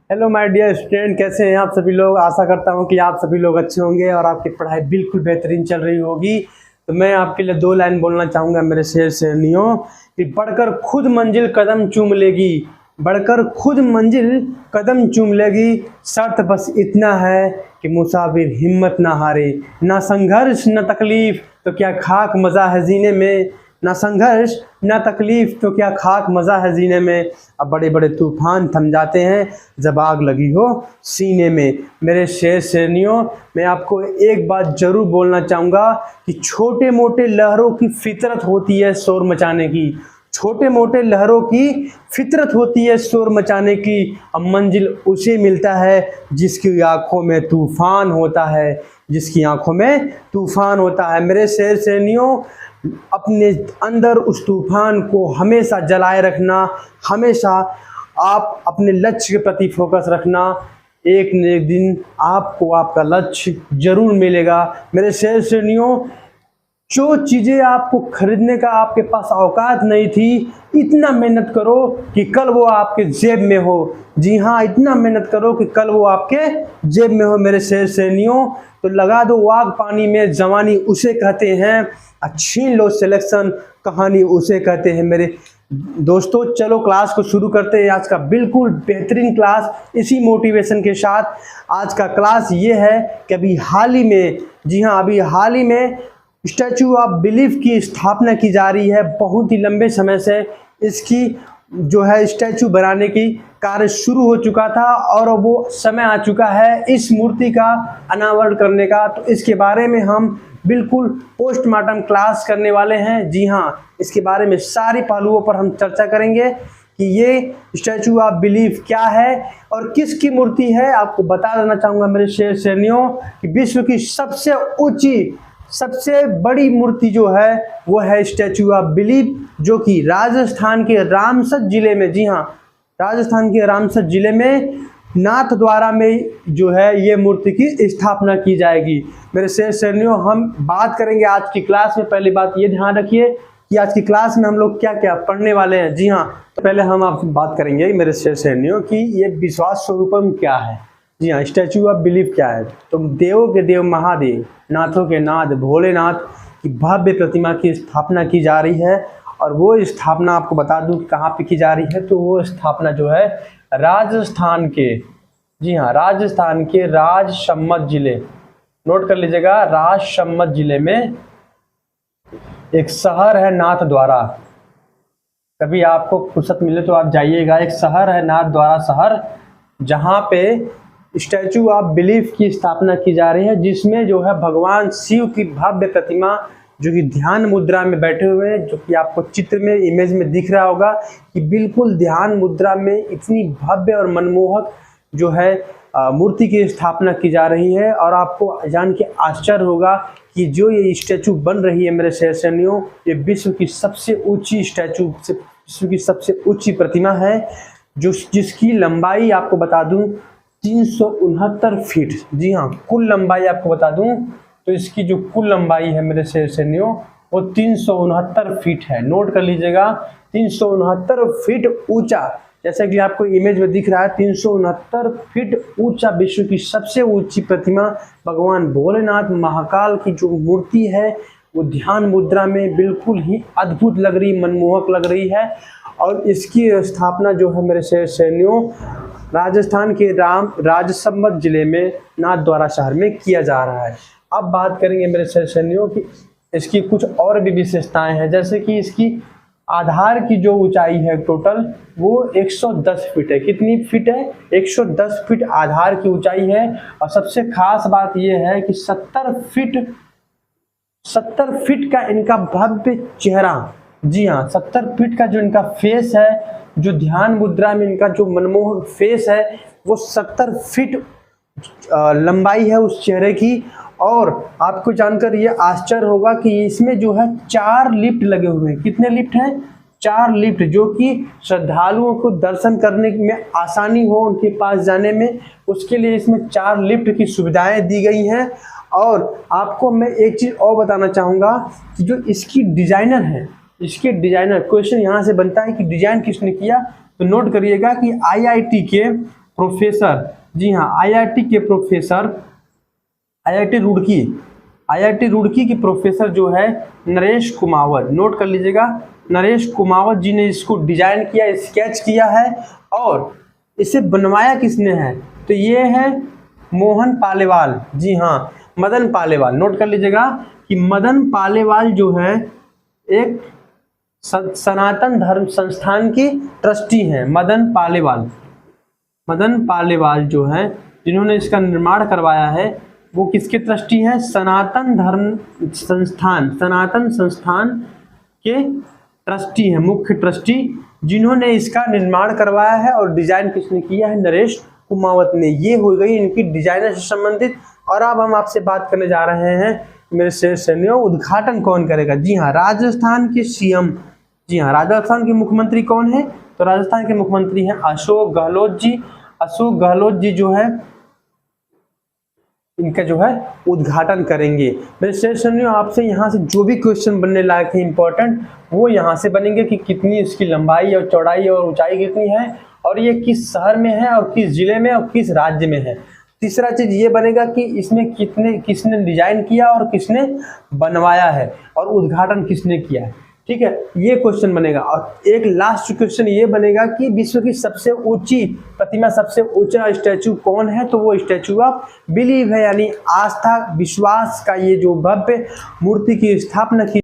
Hello my dear student, कैसे हैं आप सभी लोग। आशा करता हूं कि आप सभी लोग अच्छे होंगे और आपकी पढ़ाई बिल्कुल बेहतरीन चल रही होगी। तो मैं आपके लिए 2 लाइन बोलना चाहूँगा मेरे शेर शेरनियों कि बढ़कर खुद मंजिल कदम चूम लेगी, बढ़कर खुद मंजिल कदम चूम लेगी। शर्त बस इतना है कि मुसाफिर हिम्मत ना हारे, ना संघर्ष न तकलीफ तो क्या खाक मज़ा है जीने में, ना संघर्ष ना तकलीफ तो क्या खाक मज़ा है जीने में। अब बड़े बड़े तूफान थम जाते हैं जब आग लगी हो सीने में। मेरे शेर शेरनियों, मैं आपको एक बात ज़रूर बोलना चाहूँगा कि छोटे मोटे लहरों की फितरत होती है शोर मचाने की, छोटे मोटे लहरों की फितरत होती है शोर मचाने की। अब मंजिल उसे मिलता है जिसकी आंखों में तूफान होता है, जिसकी आंखों में तूफान होता है। मेरे शेर शेरनियों, अपने अंदर उस तूफान को हमेशा जलाए रखना, हमेशा आप अपने लक्ष्य के प्रति फोकस रखना। एक न एक दिन आपको आपका लक्ष्य जरूर मिलेगा। मेरे शेर शेरनियों, जो चीज़ें आपको खरीदने का आपके पास औकात नहीं थी, इतना मेहनत करो कि कल वो आपके जेब में हो। जी हाँ, इतना मेहनत करो कि कल वो आपके जेब में हो। मेरे शेर शेरनियों, तो लगा दो आग पानी में, जवानी उसे कहते हैं, छीन लो सिलेक्शन, कहानी उसे कहते हैं। मेरे दोस्तों, चलो क्लास को शुरू करते हैं। आज का बिल्कुल बेहतरीन क्लास इसी मोटिवेशन के साथ। आज का क्लास ये है कि अभी हाल ही में, जी हाँ, अभी हाल ही में स्टैचू ऑफ बिलीफ की स्थापना की जा रही है। बहुत ही लंबे समय से इसकी जो है स्टैचू बनाने की कार्य शुरू हो चुका था और वो समय आ चुका है इस मूर्ति का अनावरण करने का। तो इसके बारे में हम बिल्कुल पोस्टमार्टम क्लास करने वाले हैं। जी हाँ, इसके बारे में सारे पहलुओं पर हम चर्चा करेंगे कि ये स्टैचू ऑफ बिलीफ क्या है और किसकी मूर्ति है। आपको बता देना चाहूँगा मेरे शेर शेरनियों कि विश्व की सबसे ऊंची, सबसे बड़ी मूर्ति जो है वो है स्टैचू ऑफ बिलीफ, जो कि राजस्थान के रामसर जिले में, जी हाँ, राजस्थान के रामसर जिले में नाथद्वारा में जो है ये मूर्ति की स्थापना की जाएगी। मेरे शेर शेरनियों, हम बात करेंगे आज की क्लास में। पहली बात ये ध्यान रखिए कि आज की क्लास में हम लोग क्या क्या पढ़ने वाले हैं। जी हाँ, तो पहले हम आपसे बात करेंगे मेरे शेर शेरनियों कि ये विश्वास स्वरूपम क्या है। जी हाँ, स्टैचू ऑफ बिलीफ क्या है। तो देवों के देव महादेव, नाथों के नाथ भोलेनाथ की भव्य प्रतिमा की स्थापना की जा रही है। और वो स्थापना आपको बता दूं कहाँ पे की जा रही है। तो वो स्थापना जो है राजस्थान के, जी हाँ, राजस्थान के राजसमंद जिले, नोट कर लीजिएगा, राजसमंद जिले में एक शहर है नाथद्वारा। कभी आपको फुर्सत मिले तो आप जाइएगा। एक शहर है नाथद्वारा शहर, जहाँ पे स्टैचू ऑफ बिलीफ की स्थापना की जा रही है, जिसमें जो है भगवान शिव की भव्य प्रतिमा जो कि ध्यान मुद्रा में बैठे हुए हैं, जो कि आपको चित्र में, इमेज में दिख रहा होगा कि बिल्कुल ध्यान मुद्रा में इतनी भव्य और मनमोहक जो है मूर्ति की स्थापना की जा रही है। और आपको जान के आश्चर्य होगा कि जो ये स्टैचू बन रही है मेरे शेर शेरनियों, ये विश्व की सबसे ऊंची स्टैचू, विश्व की सबसे ऊंची प्रतिमा है, जो जिसकी लंबाई आपको बता दूं 369 फीट। जी हाँ, कुल लंबाई आपको बता दूं तो इसकी जो कुल लंबाई है मेरे शेर शेरनियों वो 369 फीट है। नोट कर लीजिएगा, 369 फीट ऊंचा, जैसा कि आपको इमेज में दिख रहा है, 369 फीट ऊंचा विश्व की सबसे ऊंची प्रतिमा भगवान भोलेनाथ महाकाल की जो मूर्ति है वो ध्यान मुद्रा में बिल्कुल ही अद्भुत लग रही, मनमोहक लग रही है। और इसकी स्थापना जो है मेरे शेर शेरनियों राजस्थान के राजसमंद जिले में नाथद्वारा शहर में किया जा रहा है। अब बात करेंगे मेरे शेर शेरनियों की इसकी कुछ और भी विशेषताएं हैं, जैसे कि इसकी आधार की जो ऊंचाई है टोटल वो 110 फीट है। कितनी फीट है? 110 फीट आधार की ऊंचाई है। और सबसे खास बात यह है कि 70 फीट का इनका भव्य चेहरा, जी हाँ, 70 फीट का जो इनका फेस है, जो ध्यान मुद्रा में इनका जो मनमोहक फेस है, वो 70 फीट लंबाई है उस चेहरे की। और आपको जानकर ये आश्चर्य होगा कि इसमें जो है 4 लिफ्ट लगे हुए हैं। कितने लिफ्ट हैं? 4 लिफ्ट, जो कि श्रद्धालुओं को दर्शन करने में आसानी हो, उनके पास जाने में, उसके लिए इसमें 4 लिफ्ट की सुविधाएं दी गई हैं। और आपको मैं एक चीज़ और बताना चाहूँगा कि जो इसकी डिजाइनर है, इसके डिजाइनर, क्वेश्चन यहाँ से बनता है कि डिजाइन किसने किया, तो नोट करिएगा कि प्रोफेसर, जी हाँ आईआईटी के प्रोफेसर, आईआईटी रुड़की के प्रोफेसर जो है नरेश कुमावत, नोट कर लीजिएगा, नरेश कुमावत जी ने इसको डिजाइन किया, स्केच किया है। और इसे बनवाया किसने है, तो ये है मोहन पालेवाल, जी हाँ मदन पालेवाल। नोट कर लीजिएगा कि मदन पालेवाल जो है एक सनातन धर्म संस्थान की ट्रस्टी हैं। मदन पालेवाल जो है जिन्होंने इसका निर्माण करवाया है वो किसके ट्रस्टी हैं, सनातन संस्थान के ट्रस्टी हैं, मुख्य ट्रस्टी, जिन्होंने इसका निर्माण करवाया है। और डिजाइन किसने किया है, नरेश कुमावत ने। ये हो गई इनकी डिजाइनर से संबंधित। और अब हम आपसे बात करने जा रहे हैं मेरे सैनिकों, उद्घाटन कौन करेगा, जी हाँ राजस्थान के सीएम, जी हाँ राजस्थान के मुख्यमंत्री कौन है, तो राजस्थान के मुख्यमंत्री हैं अशोक गहलोत जी। अशोक गहलोत जी जो है इनका जो है उद्घाटन करेंगे। मेरे सैनिकों आपसे यहाँ से जो भी क्वेश्चन बनने लायक है इंपॉर्टेंट, वो यहाँ से बनेंगे कि कितनी इसकी लंबाई और चौड़ाई और ऊंचाई कितनी है, और ये किस शहर में है और किस जिले में और किस राज्य में है। तीसरा चीज ये बनेगा कि इसमें किसने डिजाइन किया और किसने बनवाया है, और उद्घाटन किसने किया है। ठीक है, ये क्वेश्चन बनेगा। और एक लास्ट क्वेश्चन ये बनेगा कि विश्व की सबसे ऊंची प्रतिमा, सबसे ऊंचा स्टैचू कौन है, तो वो स्टैचू ऑफ बिलीव है, यानी आस्था विश्वास का ये जो भव्य मूर्ति की स्थापना की